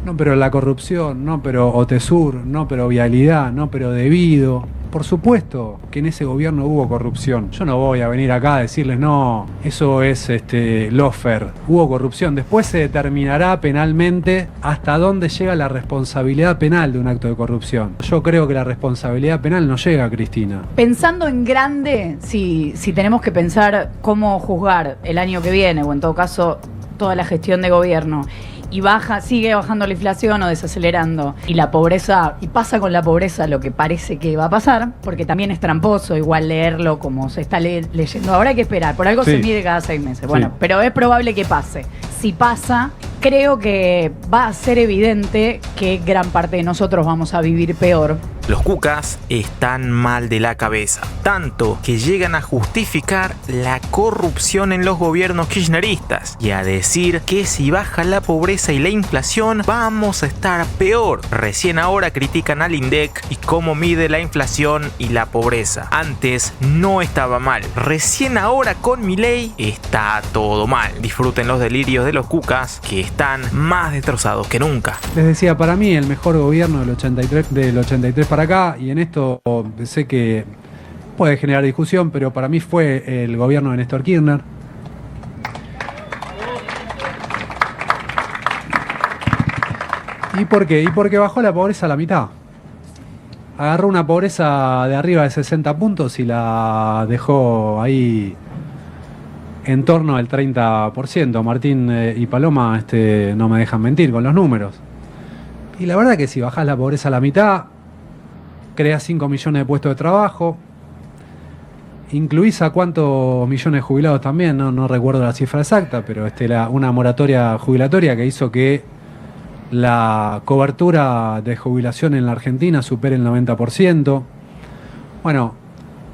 No, pero la corrupción, no, pero Otesur, no, pero vialidad, no, pero debido. Por supuesto que en ese gobierno hubo corrupción. Yo no voy a venir acá a decirles, no, eso es lawfare. Hubo corrupción. Después se determinará penalmente hasta dónde llega la responsabilidad penal de un acto de corrupción. Yo creo que la responsabilidad penal no llega, Cristina. Pensando en grande, si tenemos que pensar cómo juzgar el año que viene, o en todo caso toda la gestión de gobierno, y sigue bajando la inflación o desacelerando, y la pobreza, y pasa con la pobreza lo que parece que va a pasar, porque también es tramposo igual leerlo como se está leyendo. Ahora hay que esperar, por algo Sí. se mide cada 6 meses. Bueno, Sí. pero es probable que pase. Si pasa, creo que va a ser evidente que gran parte de nosotros vamos a vivir peor. Los cucas están mal de la cabeza, tanto que llegan a justificar la corrupción en los gobiernos kirchneristas y a decir que si baja la pobreza y la inflación vamos a estar peor. Recién ahora critican al INDEC y cómo mide la inflación y la pobreza. Antes no estaba mal, recién ahora con Milei está todo mal. Disfruten los delirios de los cucas que están más destrozados que nunca. Les decía, para mí el mejor gobierno del 83 para acá, y en esto sé que puede generar discusión, pero para mí fue el gobierno de Néstor Kirchner. ¿Y por qué? Y porque bajó la pobreza a la mitad. Agarró una pobreza de arriba de 60 puntos y la dejó ahí en torno al 30%. Martín y Paloma no me dejan mentir con los números. Y la verdad que si bajás la pobreza a la mitad, creás 5 millones de puestos de trabajo, incluís a cuántos millones de jubilados también, no recuerdo la cifra exacta, pero una moratoria jubilatoria que hizo que la cobertura de jubilación en la Argentina supere el 90%. Bueno,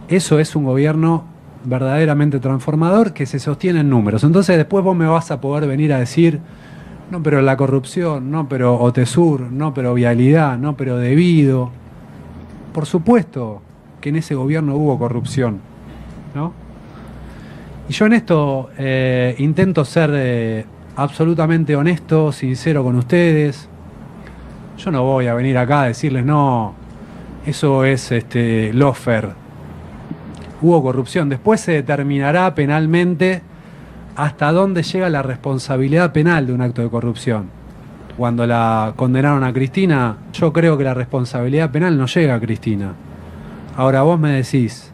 eso es un gobierno verdaderamente transformador que se sostiene en números. Entonces después vos me vas a poder venir a decir, no, pero la corrupción, no, pero Otesur, no, pero vialidad, no, pero debido. Por supuesto que en ese gobierno hubo corrupción, ¿no? Y yo en esto intento ser absolutamente honesto, sincero con ustedes. Yo no voy a venir acá a decirles, no, eso es lawfare. Hubo corrupción. Después se determinará penalmente hasta dónde llega la responsabilidad penal de un acto de corrupción. Cuando la condenaron a Cristina, yo creo que la responsabilidad penal no llega a Cristina. Ahora vos me decís,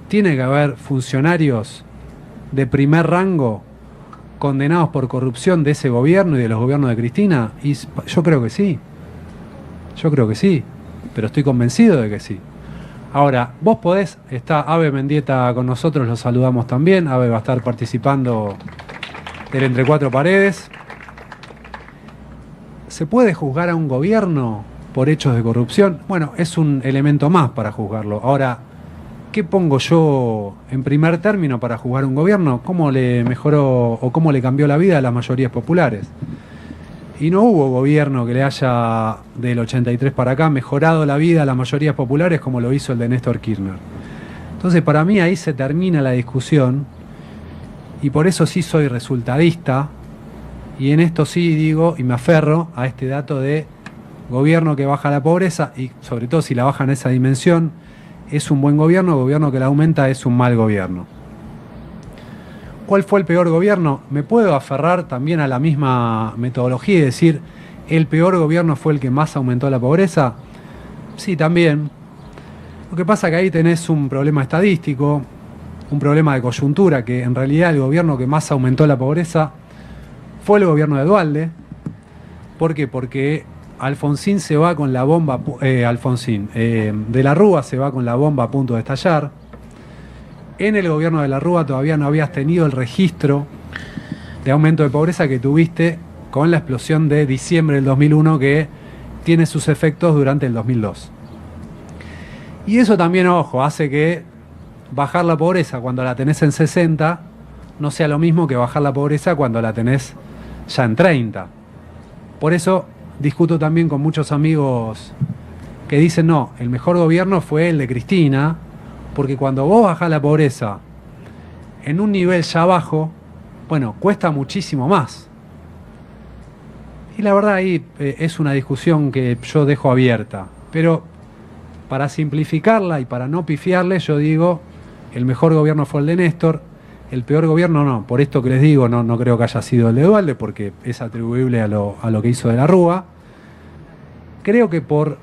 ¿tiene que haber funcionarios de primer rango condenados por corrupción de ese gobierno y de los gobiernos de Cristina? Y yo creo que sí. Yo creo que sí. Pero estoy convencido de que sí. Ahora, vos podés, está Ave Mendieta con nosotros, lo saludamos también. Ave va a estar participando del Entre Cuatro Paredes. ¿Se puede juzgar a un gobierno por hechos de corrupción? Bueno, es un elemento más para juzgarlo. Ahora, ¿qué pongo yo en primer término para juzgar un gobierno? ¿Cómo le mejoró o cómo le cambió la vida a las mayorías populares? Y no hubo gobierno que le haya, del 83 para acá, mejorado la vida a las mayorías populares como lo hizo el de Néstor Kirchner. Entonces, para mí ahí se termina la discusión, y por eso sí soy resultadista, y en esto sí digo y me aferro a este dato de gobierno que baja la pobreza, y sobre todo si la baja en esa dimensión, es un buen gobierno que la aumenta es un mal gobierno. ¿Cuál fue el peor gobierno? Me puedo aferrar también a la misma metodología y decir, ¿el peor gobierno fue el que más aumentó la pobreza? Sí, también. Lo que pasa es que ahí tenés un problema estadístico, un problema de coyuntura, que en realidad el gobierno que más aumentó la pobreza fue el gobierno de Duhalde. ¿Por qué? Porque Alfonsín se va con la bomba, de la Rúa se va con la bomba a punto de estallar. En el gobierno de la Rúa todavía no habías tenido el registro de aumento de pobreza que tuviste con la explosión de diciembre del 2001, que tiene sus efectos durante el 2002. Y eso también, ojo, hace que bajar la pobreza cuando la tenés en 60 no sea lo mismo que bajar la pobreza cuando la tenés ya en 30. Por eso discuto también con muchos amigos que dicen, no, el mejor gobierno fue el de Cristina, porque cuando vos bajás la pobreza en un nivel ya bajo, bueno, cuesta muchísimo más. Y la verdad ahí es una discusión que yo dejo abierta. Pero para simplificarla y para no pifiarle, yo digo, el mejor gobierno fue el de Néstor, el peor gobierno no. Por esto que les digo, no creo que haya sido el de Duhalde, porque es atribuible a lo que hizo de la Rúa. Creo que por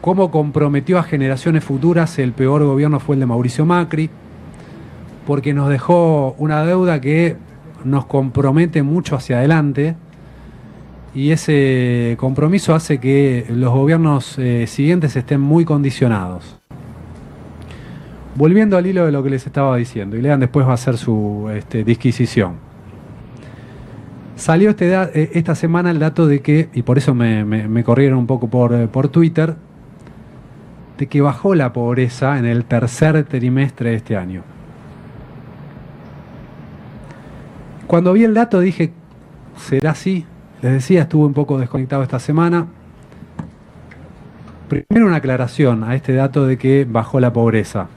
cómo comprometió a generaciones futuras, el peor gobierno fue el de Mauricio Macri, porque nos dejó una deuda que nos compromete mucho hacia adelante, y ese compromiso hace que los gobiernos siguientes estén muy condicionados. Volviendo al hilo de lo que les estaba diciendo, y Lean después va a hacer su disquisición. Salió esta semana el dato de que, y por eso me corrieron un poco por Twitter, de que bajó la pobreza en el tercer trimestre de este año. Cuando vi el dato dije, ¿será así? Les decía, estuve un poco desconectado esta semana. Primero una aclaración a este dato de que bajó la pobreza.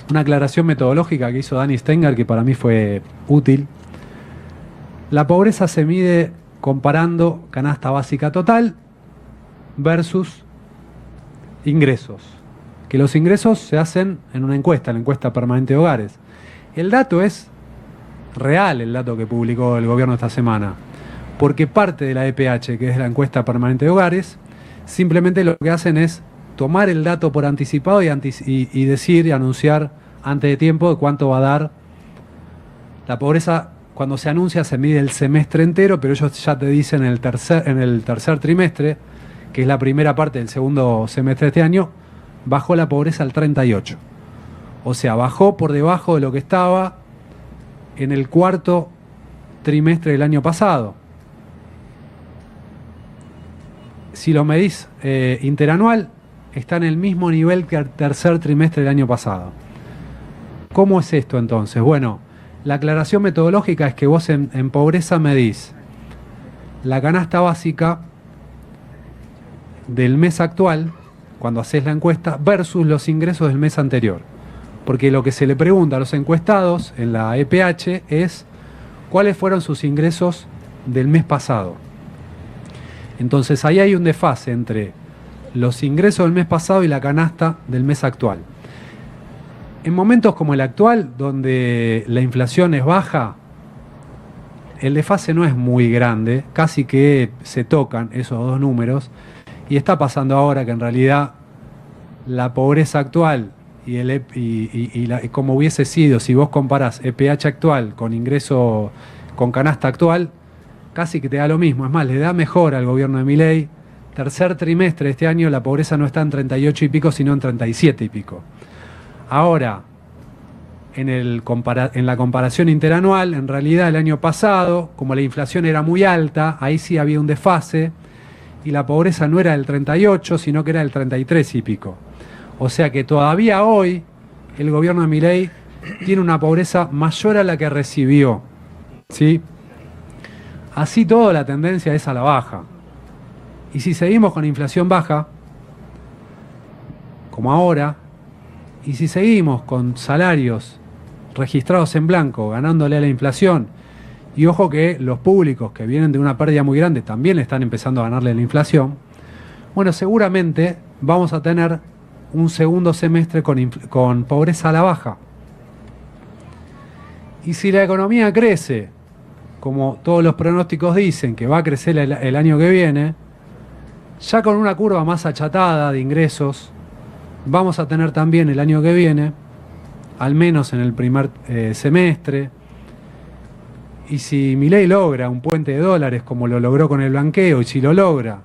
Una aclaración metodológica que hizo Dani Stenger, que para mí fue útil. La pobreza se mide comparando canasta básica total versus ingresos. Que los ingresos se hacen en una encuesta, la encuesta permanente de hogares. El dato es real, el dato que publicó el gobierno esta semana, porque parte de la EPH, que es la encuesta permanente de hogares, simplemente lo que hacen es tomar el dato por anticipado y decir y anunciar antes de tiempo de cuánto va a dar. La pobreza, cuando se anuncia, se mide el semestre entero, pero ellos ya te dicen en el tercer trimestre, que es la primera parte del segundo semestre de este año, bajó la pobreza al 38. O sea, bajó por debajo de lo que estaba en el cuarto trimestre del año pasado. Si lo medís interanual, está en el mismo nivel que el tercer trimestre del año pasado. ¿Cómo es esto entonces? Bueno, la aclaración metodológica es que vos en pobreza medís la canasta básica del mes actual, cuando haces la encuesta, versus los ingresos del mes anterior. Porque lo que se le pregunta a los encuestados en la EPH es cuáles fueron sus ingresos del mes pasado. Entonces ahí hay un desfase entre los ingresos del mes pasado y la canasta del mes actual. En momentos como el actual, donde la inflación es baja, el desfase no es muy grande, casi que se tocan esos dos números, y está pasando ahora que en realidad la pobreza actual y como hubiese sido si vos comparás EPH actual con ingreso, con canasta actual, casi que te da lo mismo. Es más, le da mejor al gobierno de Milei. Tercer trimestre de este año la pobreza no está en 38 y pico, sino en 37 y pico. Ahora, en la comparación interanual, en realidad el año pasado, como la inflación era muy alta, ahí sí había un desfase, y la pobreza no era del 38, sino que era del 33 y pico. O sea que todavía hoy el gobierno de Milei tiene una pobreza mayor a la que recibió, ¿sí? Así todo, la tendencia es a la baja. Y si seguimos con inflación baja, como ahora, y si seguimos con salarios registrados en blanco, ganándole a la inflación, y ojo que los públicos que vienen de una pérdida muy grande también están empezando a ganarle a la inflación, bueno, seguramente vamos a tener un segundo semestre con pobreza a la baja. Y si la economía crece, como todos los pronósticos dicen que va a crecer el año que viene, ya con una curva más achatada de ingresos, vamos a tener también el año que viene, al menos en el primer semestre, y si Milei logra un puente de dólares como lo logró con el blanqueo, y si lo logra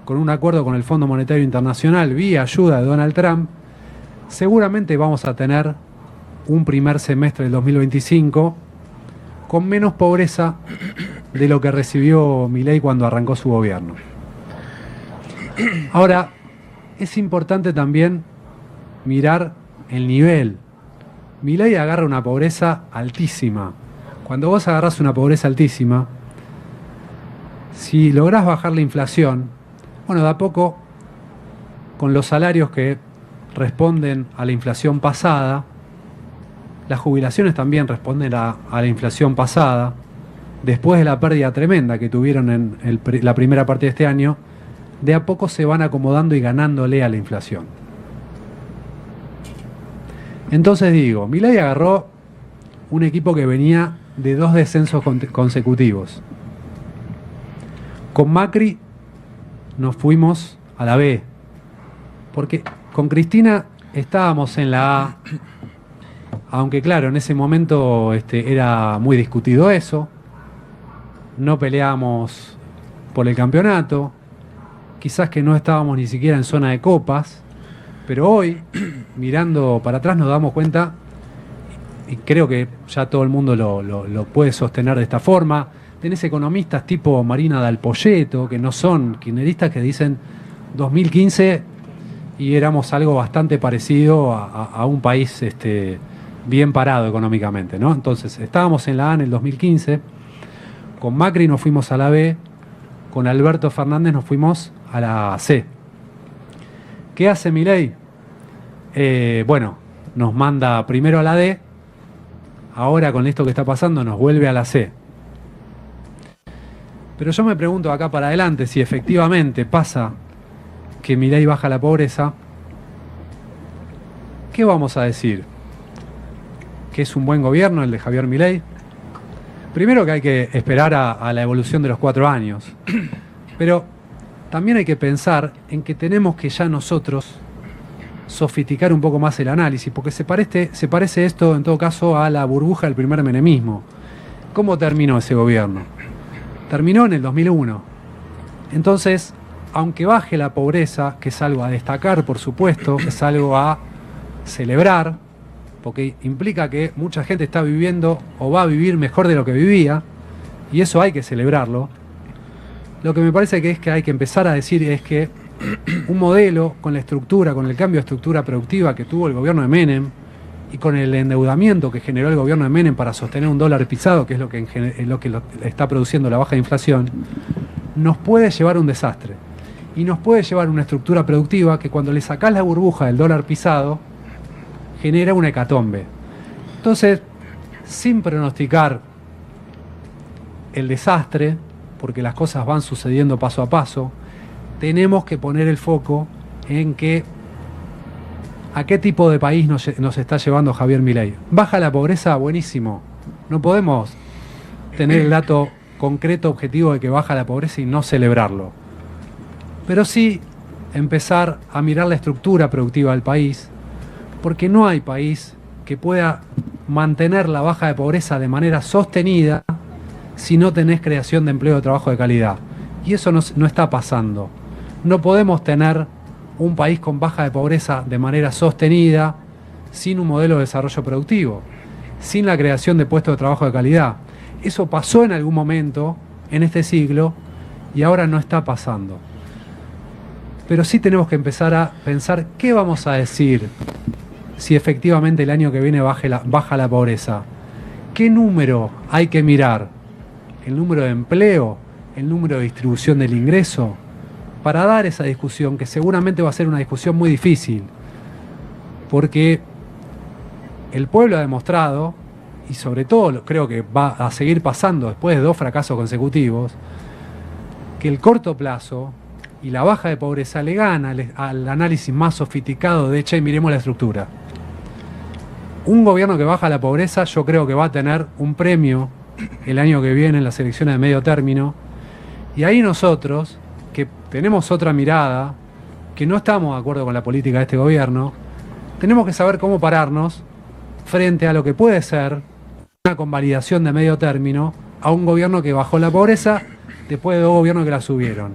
con un acuerdo con el Fondo Monetario Internacional vía ayuda de Donald Trump, seguramente vamos a tener un primer semestre del 2025 con menos pobreza de lo que recibió Milei cuando arrancó su gobierno. Ahora, es importante también mirar el nivel. Milei agarra una pobreza altísima. Cuando vos agarrás una pobreza altísima, si lográs bajar la inflación, bueno, de a poco, con los salarios que responden a la inflación pasada, las jubilaciones también responden a la inflación pasada, después de la pérdida tremenda que tuvieron en la primera parte de este año, de a poco se van acomodando y ganándole a la inflación. Entonces digo, Milei agarró un equipo que venía de 2 descensos consecutivos. Con Macri nos fuimos a la B, porque con Cristina estábamos en la A, aunque claro, en ese momento era muy discutido eso, no peleábamos por el campeonato, quizás que no estábamos ni siquiera en zona de copas, pero hoy, mirando para atrás, nos damos cuenta, y creo que ya todo el mundo lo puede sostener de esta forma. Tenés economistas tipo Marina Dal Poyetto, que no son kirchneristas, que dicen 2015 y éramos algo bastante parecido a un país bien parado económicamente, ¿no? Entonces, estábamos en la A en el 2015, con Macri nos fuimos a la B, con Alberto Fernández nos fuimos a la C. ¿Qué hace Milei? Bueno, nos manda primero a la D, ahora con esto que está pasando nos vuelve a la C. Pero yo me pregunto acá para adelante si efectivamente pasa que Milei baja la pobreza, ¿qué vamos a decir? ¿Que es un buen gobierno el de Javier Milei? Primero que hay que esperar a la evolución de los 4 años, pero también hay que pensar en que tenemos que ya nosotros sofisticar un poco más el análisis, porque se parece esto en todo caso a la burbuja del primer menemismo. ¿Cómo terminó ese gobierno? Terminó en el 2001. Entonces, aunque baje la pobreza, que es algo a destacar, por supuesto, es algo a celebrar, porque implica que mucha gente está viviendo o va a vivir mejor de lo que vivía, y eso hay que celebrarlo. Lo que me parece que es que hay que empezar a decir es que un modelo con la estructura, con el cambio de estructura productiva que tuvo el gobierno de Menem y con el endeudamiento que generó el gobierno de Menem para sostener un dólar pisado, que es lo que está produciendo la baja inflación, nos puede llevar a un desastre. Y nos puede llevar a una estructura productiva que cuando le sacás la burbuja del dólar pisado, genera una hecatombe. Entonces, sin pronosticar el desastre, porque las cosas van sucediendo paso a paso, tenemos que poner el foco en a qué tipo de país nos está llevando Javier Milei. ¿Baja la pobreza? Buenísimo. No podemos tener el dato concreto, objetivo de que baja la pobreza y no celebrarlo. Pero sí empezar a mirar la estructura productiva del país, porque no hay país que pueda mantener la baja de pobreza de manera sostenida si no tenés creación de empleo de trabajo de calidad. Y eso no está pasando. No podemos tener un país con baja de pobreza de manera sostenida sin un modelo de desarrollo productivo, sin la creación de puestos de trabajo de calidad. Eso pasó en algún momento en este siglo y ahora no está pasando. Pero sí tenemos que empezar a pensar qué vamos a decir si efectivamente el año que viene baja la pobreza. ¿Qué número hay que mirar? ¿El número de empleo? ¿El número de distribución del ingreso? Para dar esa discusión, que seguramente va a ser una discusión muy difícil, porque el pueblo ha demostrado, y sobre todo creo que va a seguir pasando después de 2 fracasos consecutivos, que el corto plazo y la baja de pobreza le gana al análisis más sofisticado de, che, miremos la estructura. Un gobierno que baja la pobreza yo creo que va a tener un premio el año que viene en las elecciones de medio término, y ahí nosotros, que tenemos otra mirada, que no estamos de acuerdo con la política de este gobierno, tenemos que saber cómo pararnos frente a lo que puede ser una convalidación de medio término a un gobierno que bajó la pobreza después de 2 gobiernos que la subieron.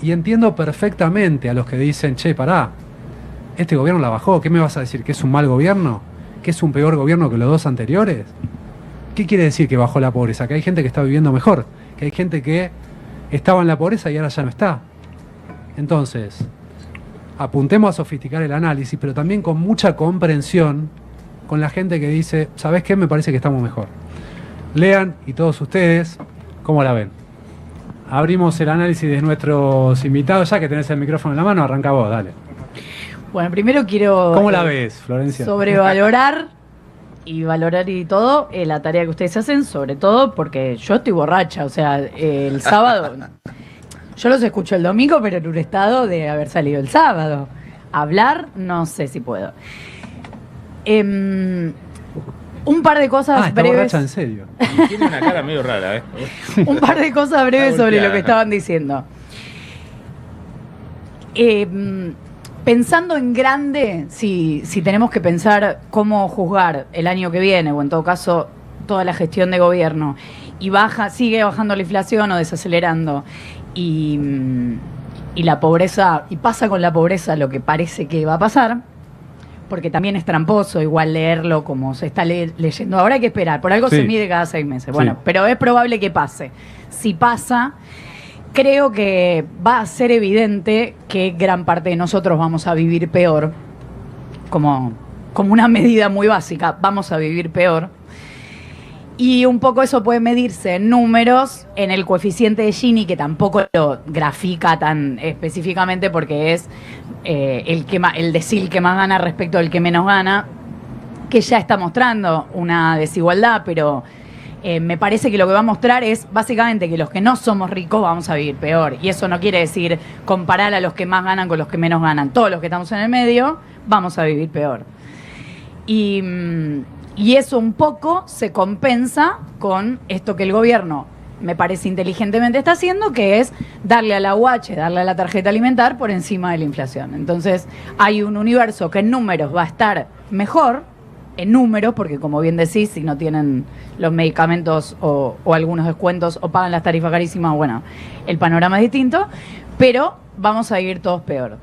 Y entiendo perfectamente a los que dicen, che, pará, este gobierno la bajó, ¿qué me vas a decir? ¿Que es un mal gobierno? ¿Que es un peor gobierno que los 2 anteriores? ¿Qué quiere decir que bajó la pobreza? Que hay gente que está viviendo mejor, que hay gente que estaba en la pobreza y ahora ya no está. Entonces, apuntemos a sofisticar el análisis, pero también con mucha comprensión con la gente que dice, ¿sabés qué? Me parece que estamos mejor. Lean, y todos ustedes, ¿cómo la ven? Abrimos el análisis de nuestros invitados. Ya que tenés el micrófono en la mano, arranca vos, dale. Bueno, primero quiero... ¿Cómo la ves, Florencia? Sobrevalorar y valorar y todo la tarea que ustedes hacen, sobre todo porque yo estoy borracha, o sea, el sábado, yo los escucho el domingo, pero en un estado de haber salido el sábado. Hablar, no sé si puedo. Un par de cosas está breves. borracha en serio. Tiene una cara medio rara, ¿eh? Un par de cosas breves Está sobre lo golpeada. que estaban diciendo. Pensando en grande, si tenemos que pensar cómo juzgar el año que viene, o en todo caso toda la gestión de gobierno, y sigue bajando la inflación o desacelerando, y la pobreza, y pasa con la pobreza lo que parece que va a pasar, porque también es tramposo igual leerlo como se está leyendo. Ahora hay que esperar, por algo Sí. se mide cada 6 meses. Bueno, Sí. pero es probable que pase. Si pasa, creo que va a ser evidente que gran parte de nosotros vamos a vivir peor, como una medida muy básica, vamos a vivir peor. Y un poco eso puede medirse en números, en el coeficiente de Gini, que tampoco lo grafica tan específicamente porque es el decil que más gana respecto al que menos gana, que ya está mostrando una desigualdad, pero me parece que lo que va a mostrar es básicamente que los que no somos ricos vamos a vivir peor. Y eso no quiere decir comparar a los que más ganan con los que menos ganan. Todos los que estamos en el medio vamos a vivir peor. Y eso un poco se compensa con esto que el gobierno, me parece inteligentemente está haciendo, que es darle a la UH, darle a la tarjeta alimentar por encima de la inflación. Entonces hay un universo que en números va a estar mejor, en números, porque como bien decís, si no tienen los medicamentos o algunos descuentos o pagan las tarifas carísimas, bueno, el panorama es distinto, pero vamos a vivir todos peor.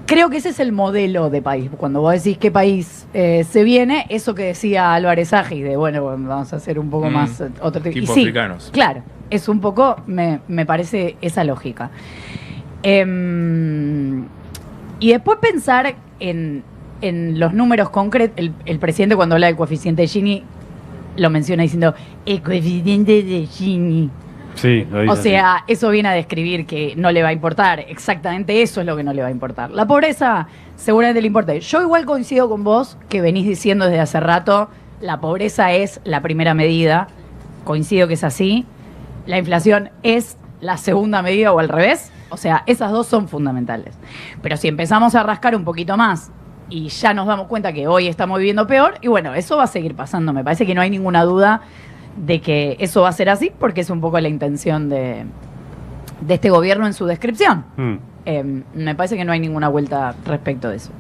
Creo que ese es el modelo de país. Cuando vos decís qué país se viene, eso que decía Álvarez Agis, de bueno, vamos a hacer un poco más otro tipo. Tipo Y sí, africanos. claro, es un poco, me parece esa lógica. Y después pensar en los números concretos. El presidente, cuando habla del coeficiente de Gini, lo menciona diciendo el coeficiente de Gini. Sí, lo dice O sea, eso viene a describir que no le va a importar. Exactamente eso es lo que no le va a importar. La pobreza seguramente le importa. Yo igual coincido con vos, que venís diciendo desde hace rato, la pobreza es la primera medida. Coincido que es así. La inflación es la segunda medida o al revés. O sea, esas dos son fundamentales. Pero si empezamos a rascar un poquito más y ya nos damos cuenta que hoy estamos viviendo peor, y bueno, eso va a seguir pasando. Me parece que no hay ninguna duda de que eso va a ser así, porque es un poco la intención de este gobierno en su descripción. Me parece que no hay ninguna vuelta respecto de eso.